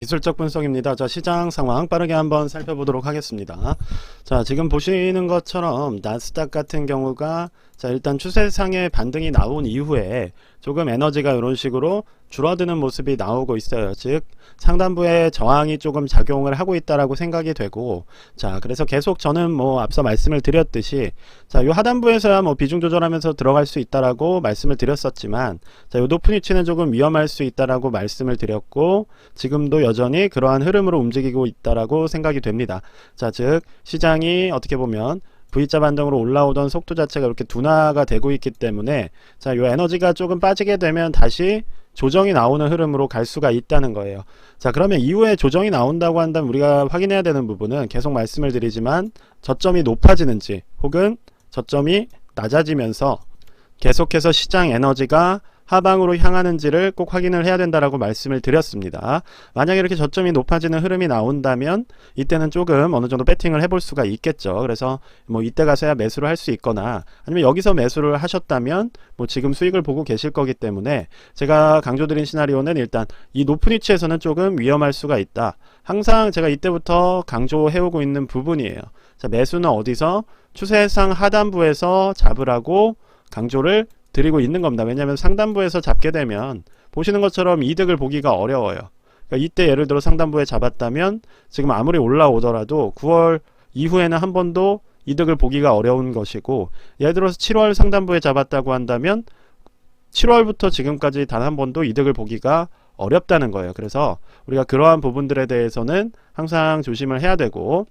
기술적 분석입니다. 자, 시장 상황 빠르게 한번 살펴보도록 하겠습니다. 자, 지금 보시는 것처럼 나스닥 같은 경우가 자, 일단 추세상의 반등이 나온 이후에 조금 에너지가 이런 식으로 줄어드는 모습이 나오고 있어요. 즉 상단부에 저항이 조금 작용을 하고 있다라고 생각이 되고, 자, 그래서 계속 저는 뭐 앞서 말씀을 드렸듯이 자, 요 하단부에서야 뭐 비중 조절하면서 들어갈 수 있다라고 말씀을 드렸었지만, 자, 요 높은 위치는 조금 위험할 수 있다라고 말씀을 드렸고, 지금도 여전히 그러한 흐름으로 움직이고 있다라고 생각이 됩니다. 자, 즉 시장이 어떻게 보면 V자 반등으로 올라오던 속도 자체가 이렇게 둔화가 되고 있기 때문에 자, 요 에너지가 조금 빠지게 되면 다시 조정이 나오는 흐름으로 갈 수가 있다는 거예요. 자, 그러면 이후에 조정이 나온다고 한다면 우리가 확인해야 되는 부분은 계속 말씀을 드리지만 저점이 높아지는지 혹은 저점이 낮아지면서 계속해서 시장 에너지가 하방으로 향하는지를 꼭 확인을 해야 된다라고 말씀을 드렸습니다. 만약에 이렇게 저점이 높아지는 흐름이 나온다면 이때는 조금 어느 정도 배팅을 해볼 수가 있겠죠. 그래서 뭐 이때 가서야 매수를 할 수 있거나 아니면 여기서 매수를 하셨다면 뭐 지금 수익을 보고 계실 거기 때문에 제가 강조드린 시나리오는 일단 이 높은 위치에서는 조금 위험할 수가 있다. 항상 제가 이때부터 강조해오고 있는 부분이에요. 자, 매수는 어디서? 추세상 하단부에서 잡으라고 강조를 드리고 있는 겁니다. 왜냐하면 상단부에서 잡게 되면 보시는 것처럼 이득을 보기가 어려워요. 그러니까 이때 예를 들어 상단부에 잡았다면 지금 아무리 올라오더라도 9월 이후에는 한 번도 이득을 보기가 어려운 것이고, 예를 들어서 7월 상단부에 잡았다고 한다면 7월부터 지금까지 단 한 번도 이득을 보기가 어렵다는 거예요. 그래서 우리가 그러한 부분들에 대해서는 항상 조심을 해야 되고,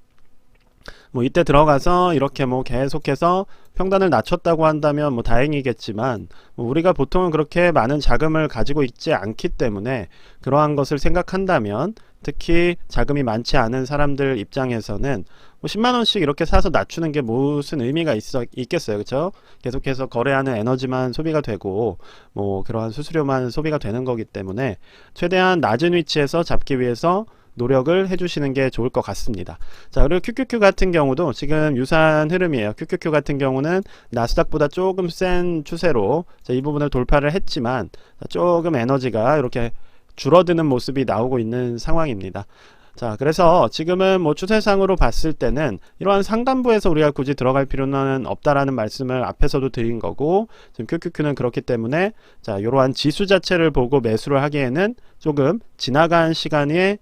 뭐 이때 들어가서 이렇게 뭐 계속해서 평단을 낮췄다고 한다면 뭐 다행이겠지만, 뭐 우리가 보통은 그렇게 많은 자금을 가지고 있지 않기 때문에 그러한 것을 생각한다면, 특히 자금이 많지 않은 사람들 입장에서는 뭐 10만원씩 이렇게 사서 낮추는 게 무슨 의미가 있겠어요. 그렇죠? 계속해서 거래하는 에너지만 소비가 되고 뭐 그러한 수수료만 소비가 되는 거기 때문에 최대한 낮은 위치에서 잡기 위해서 노력을 해주시는 게 좋을 것 같습니다. 자, 그리고 QQQ 같은 경우도 지금 유사한 흐름이에요. QQQ 같은 경우는 나스닥보다 조금 센 추세로 이 부분을 돌파를 했지만 조금 에너지가 이렇게 줄어드는 모습이 나오고 있는 상황입니다. 자, 그래서 지금은 뭐 추세상으로 봤을 때는 이러한 상단부에서 우리가 굳이 들어갈 필요는 없다라는 말씀을 앞에서도 드린 거고, 지금 QQQ는 그렇기 때문에 자, 이러한 지수 자체를 보고 매수를 하기에는 조금 지나간 시간에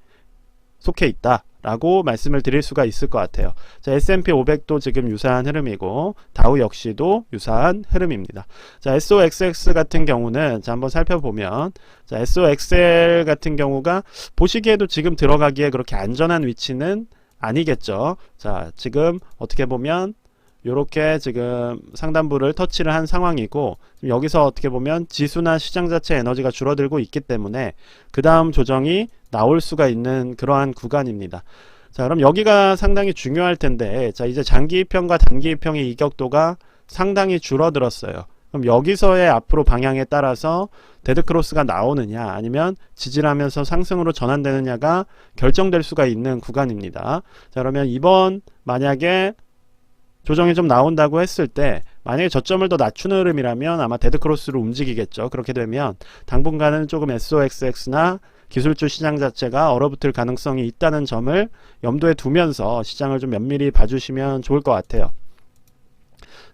속해 있다 라고 말씀을 드릴 수가 있을 것 같아요. 자, S&P 500도 지금 유사한 흐름이고 다우 역시도 유사한 흐름입니다. 자, SOXX 같은 경우는 자, 한번 살펴보면 자, SOXL 같은 경우가 보시기에도 지금 들어가기에 그렇게 안전한 위치는 아니겠죠. 자, 지금 어떻게 보면 요렇게 지금 상단부를 터치를 한 상황이고, 여기서 어떻게 보면 지수나 시장 자체 에너지가 줄어들고 있기 때문에 그 다음 조정이 나올 수가 있는 그러한 구간입니다. 자, 그럼 여기가 상당히 중요할 텐데, 자, 이제 장기 입형과 단기 입형의 이격도가 상당히 줄어들었어요. 그럼 여기서의 앞으로 방향에 따라서 데드크로스가 나오느냐 아니면 지지하면서 상승으로 전환되느냐가 결정될 수가 있는 구간입니다. 자, 그러면 이번 만약에 조정이 좀 나온다고 했을 때 만약에 저점을 더 낮추는 흐름이라면 아마 데드크로스로 움직이겠죠. 그렇게 되면 당분간은 조금 SOXX나 기술주 시장 자체가 얼어붙을 가능성이 있다는 점을 염두에 두면서 시장을 좀 면밀히 봐주시면 좋을 것 같아요.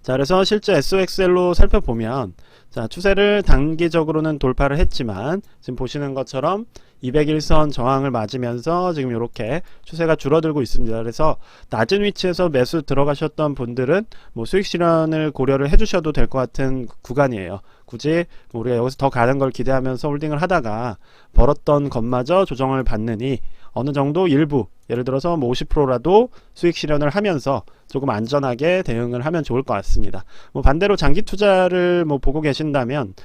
자, 그래서 실제 SOXL로 살펴보면 자, 추세를 단기적으로는 돌파를 했지만 지금 보시는 것처럼 200일선 저항을 맞으면서 지금 이렇게 추세가 줄어들고 있습니다. 그래서 낮은 위치에서 매수 들어가셨던 분들은 뭐 수익 실현을 고려를 해주셔도 될 것 같은 구간이에요. 굳이 우리가 여기서 더 가는 걸 기대하면서 홀딩을 하다가 벌었던 것마저 조정을 받느니 어느 정도 일부 예를 들어서 뭐 50%라도 수익 실현을 하면서 조금 안전하게 대응을 하면 좋을 것 같습니다. 뭐 반대로 장기 투자를 뭐 보고 계신다면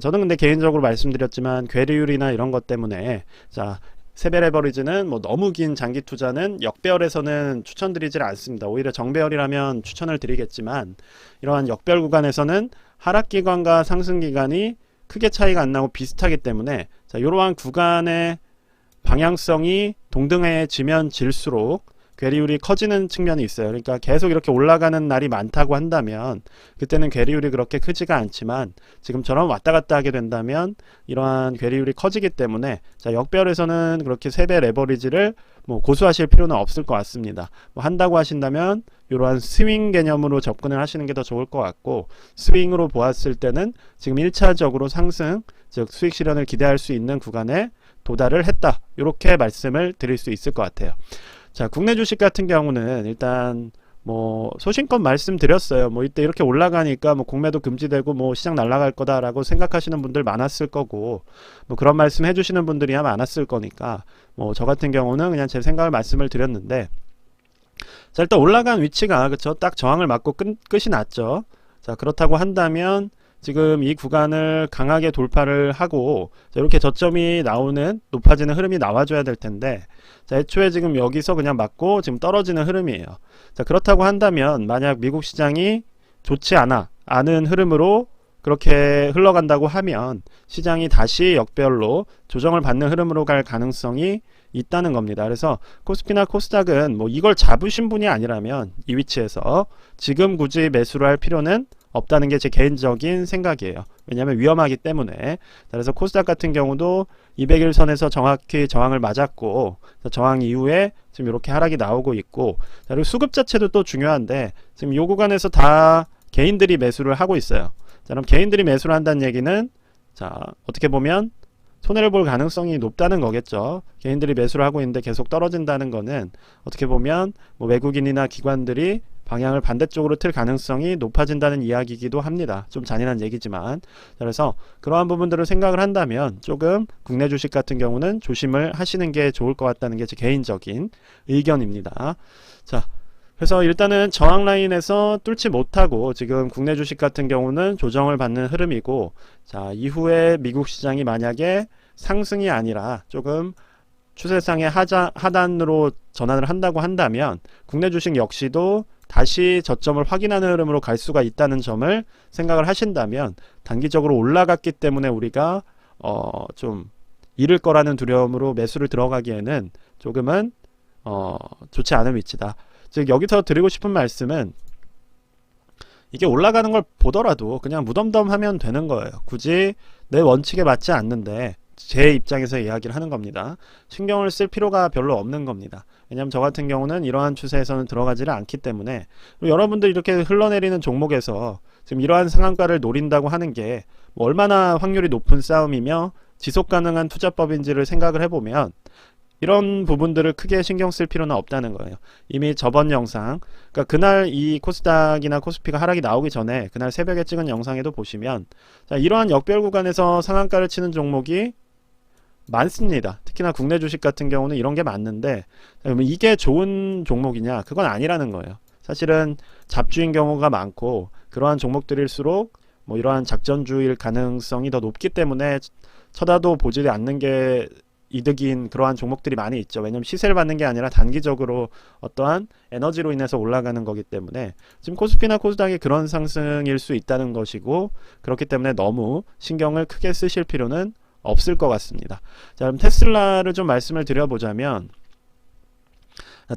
저는 근데 개인적으로 말씀드렸지만 괴리율이나 이런 것 때문에 자, 세배 레버리지는 뭐 너무 긴 장기 투자는 역배열에서는 추천드리질 않습니다. 오히려 정배열이라면 추천을 드리겠지만 이러한 역배열 구간에서는 하락 기간과 상승 기간이 크게 차이가 안 나고 비슷하기 때문에 자, 이러한 구간의 방향성이 동등해지면 질수록 괴리율이 커지는 측면이 있어요. 그러니까 계속 이렇게 올라가는 날이 많다고 한다면 그때는 괴리율이 그렇게 크지가 않지만 지금처럼 왔다 갔다 하게 된다면 이러한 괴리율이 커지기 때문에 자, 역별에서는 그렇게 3배 레버리지를 뭐 고수하실 필요는 없을 것 같습니다. 뭐 한다고 하신다면 이러한 스윙 개념으로 접근을 하시는 게 더 좋을 것 같고, 스윙으로 보았을 때는 지금 1차적으로 상승, 즉 수익 실현을 기대할 수 있는 구간에 도달을 했다, 이렇게 말씀을 드릴 수 있을 것 같아요. 자, 국내 주식 같은 경우는 일단 뭐 소신껏 말씀드렸어요. 뭐 이때 이렇게 올라가니까 뭐 공매도 금지되고 뭐 시장 날아갈 거다라고 생각하시는 분들 많았을 거고, 뭐 그런 말씀 해주시는 분들이야 많았을 거니까 뭐 저 같은 경우는 그냥 제 생각을 말씀을 드렸는데, 자, 일단 올라간 위치가 그쵸, 딱 저항을 맞고 끝이 났죠. 자, 그렇다고 한다면 지금 이 구간을 강하게 돌파를 하고 자, 이렇게 저점이 나오는 높아지는 흐름이 나와줘야 될 텐데, 자, 애초에 지금 여기서 그냥 맞고 지금 떨어지는 흐름이에요. 자, 그렇다고 한다면 만약 미국 시장이 좋지 않은 흐름으로 그렇게 흘러간다고 하면 시장이 다시 역별로 조정을 받는 흐름으로 갈 가능성이 있다는 겁니다. 그래서 코스피나 코스닥은 뭐 이걸 잡으신 분이 아니라면 이 위치에서 지금 굳이 매수를 할 필요는 없다는 게 제 개인적인 생각이에요. 왜냐하면 위험하기 때문에. 그래서 코스닥 같은 경우도 200일선에서 정확히 저항을 맞았고 저항 이후에 지금 이렇게 하락이 나오고 있고, 그리고 수급 자체도 또 중요한데 지금 이 구간에서 다 개인들이 매수를 하고 있어요. 자, 그럼 개인들이 매수를 한다는 얘기는 자, 어떻게 보면 손해를 볼 가능성이 높다는 거겠죠. 개인들이 매수를 하고 있는데 계속 떨어진다는 거는 어떻게 보면 뭐 외국인이나 기관들이 방향을 반대쪽으로 틀 가능성이 높아진다는 이야기이기도 합니다. 좀 잔인한 얘기지만. 그래서 그러한 부분들을 생각을 한다면 조금 국내 주식 같은 경우는 조심을 하시는 게 좋을 것 같다는 게 제 개인적인 의견입니다. 자, 그래서 일단은 저항 라인에서 뚫지 못하고 지금 국내 주식 같은 경우는 조정을 받는 흐름이고, 자, 이후에 미국 시장이 만약에 상승이 아니라 조금 추세상의 하단으로 전환을 한다고 한다면 국내 주식 역시도 다시 저점을 확인하는 흐름으로 갈 수가 있다는 점을 생각을 하신다면, 단기적으로 올라갔기 때문에 우리가 좀 잃을 거라는 두려움으로 매수를 들어가기에는 조금은 좋지 않은 위치다. 즉 여기서 드리고 싶은 말씀은 이게 올라가는 걸 보더라도 그냥 무덤덤하면 되는 거예요. 굳이 내 원칙에 맞지 않는데 제 입장에서 이야기를 하는 겁니다. 신경을 쓸 필요가 별로 없는 겁니다. 왜냐하면 저 같은 경우는 이러한 추세에서는 들어가지를 않기 때문에. 그리고 여러분들 이렇게 흘러내리는 종목에서 지금 이러한 상한가를 노린다고 하는 게 뭐 얼마나 확률이 높은 싸움이며 지속 가능한 투자법인지를 생각을 해보면 이런 부분들을 크게 신경 쓸 필요는 없다는 거예요. 이미 저번 영상, 그러니까 그날 이 코스닥이나 코스피가 하락이 나오기 전에 그날 새벽에 찍은 영상에도 보시면 자, 이러한 역별 구간에서 상한가를 치는 종목이 많습니다. 특히나 국내 주식 같은 경우는 이런 게 많는데 이게 좋은 종목이냐? 그건 아니라는 거예요. 사실은 잡주인 경우가 많고 그러한 종목들일수록 뭐 이러한 작전주의일 가능성이 더 높기 때문에 쳐다도 보지 않는 게 이득인 그러한 종목들이 많이 있죠. 왜냐하면 시세를 받는 게 아니라 단기적으로 어떠한 에너지로 인해서 올라가는 거기 때문에 지금 코스피나 코스닥이 그런 상승일 수 있다는 것이고, 그렇기 때문에 너무 신경을 크게 쓰실 필요는 없을 것 같습니다. 자, 그럼 테슬라를 좀 말씀을 드려보자면,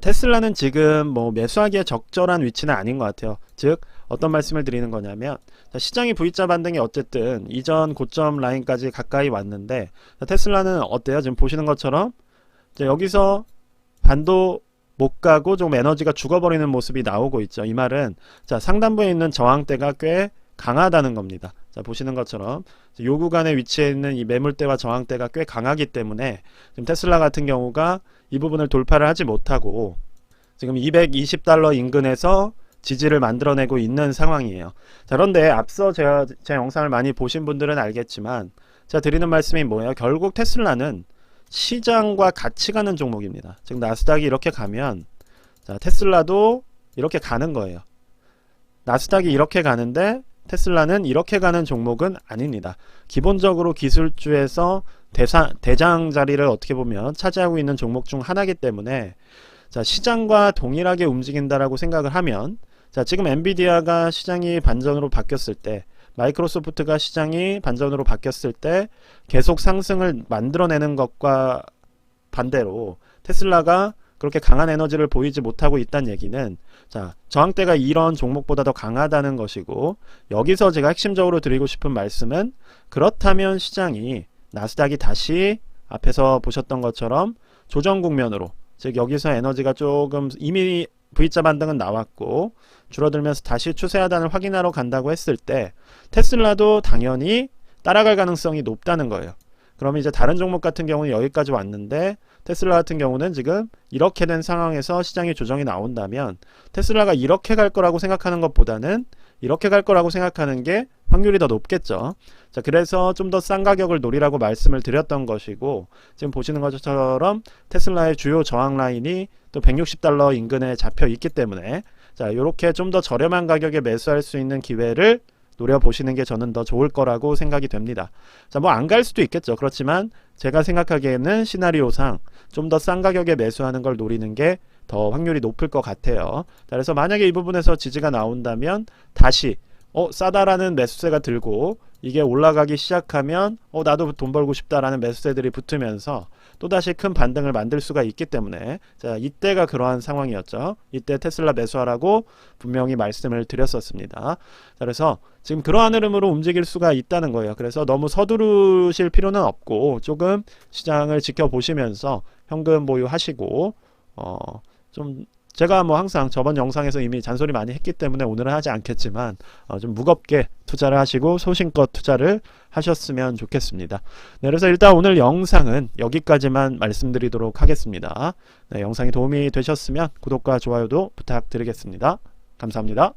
테슬라는 지금 뭐 매수하기에 적절한 위치는 아닌 것 같아요. 즉 어떤 말씀을 드리는 거냐면, 시장이 V자 반등이 어쨌든 이전 고점 라인까지 가까이 왔는데 테슬라는 어때요? 지금 보시는 것처럼 여기서 반도 못 가고 좀 에너지가 죽어버리는 모습이 나오고 있죠. 이 말은 자, 상단부에 있는 저항대가 꽤 강하다는 겁니다. 자, 보시는 것처럼 요 구간에 위치해 있는 이 매물대와 저항대가 꽤 강하기 때문에 지금 테슬라 같은 경우가 이 부분을 돌파를 하지 못하고 지금 220달러 인근에서 지지를 만들어내고 있는 상황이에요. 자, 그런데 앞서 제 영상을 많이 보신 분들은 알겠지만 제가 드리는 말씀이 뭐예요? 결국 테슬라는 시장과 같이 가는 종목입니다. 즉 나스닥이 이렇게 가면 자, 테슬라도 이렇게 가는 거예요. 나스닥이 이렇게 가는데 테슬라는 이렇게 가는 종목은 아닙니다. 기본적으로 기술주에서 대장 자리를 어떻게 보면 차지하고 있는 종목 중 하나이기 때문에 자, 시장과 동일하게 움직인다라고 생각을 하면 자, 지금 엔비디아가 시장이 반전으로 바뀌었을 때, 마이크로소프트가 시장이 반전으로 바뀌었을 때 계속 상승을 만들어내는 것과 반대로 테슬라가 그렇게 강한 에너지를 보이지 못하고 있다는 얘기는 자, 저항대가 이런 종목보다 더 강하다는 것이고, 여기서 제가 핵심적으로 드리고 싶은 말씀은 그렇다면 시장이 나스닥이 다시 앞에서 보셨던 것처럼 조정 국면으로, 즉 여기서 에너지가 조금 이미 V자 반등은 나왔고 줄어들면서 다시 추세 하단을 확인하러 간다고 했을 때 테슬라도 당연히 따라갈 가능성이 높다는 거예요. 그러면 이제 다른 종목 같은 경우는 여기까지 왔는데 테슬라 같은 경우는 지금 이렇게 된 상황에서 시장이 조정이 나온다면 테슬라가 이렇게 갈 거라고 생각하는 것보다는 이렇게 갈 거라고 생각하는 게 확률이 더 높겠죠. 자, 그래서 좀 더 싼 가격을 노리라고 말씀을 드렸던 것이고, 지금 보시는 것처럼 테슬라의 주요 저항 라인이 또 $160 인근에 잡혀 있기 때문에 자, 이렇게 좀 더 저렴한 가격에 매수할 수 있는 기회를 노려보시는 게 저는 더 좋을 거라고 생각이 됩니다. 자, 뭐 안 갈 수도 있겠죠. 그렇지만 제가 생각하기에는 시나리오상 좀 더 싼 가격에 매수하는 걸 노리는 게 더 확률이 높을 것 같아요. 자, 그래서 만약에 이 부분에서 지지가 나온다면 다시 싸다라는 매수세가 들고 이게 올라가기 시작하면 나도 돈 벌고 싶다라는 매수세들이 붙으면서 또다시 큰 반등을 만들 수가 있기 때문에 자, 이때가 그러한 상황이었죠. 이때 테슬라 매수하라고 분명히 말씀을 드렸었습니다. 자, 그래서 지금 그러한 흐름으로 움직일 수가 있다는 거예요. 그래서 너무 서두르실 필요는 없고 조금 시장을 지켜보시면서 현금 보유하시고 좀 제가 뭐 항상 저번 영상에서 이미 잔소리 많이 했기 때문에 오늘은 하지 않겠지만 좀 무겁게 투자를 하시고 소신껏 투자를 하셨으면 좋겠습니다. 네, 그래서 일단 오늘 영상은 여기까지만 말씀드리도록 하겠습니다. 네, 영상이 도움이 되셨으면 구독과 좋아요도 부탁드리겠습니다. 감사합니다.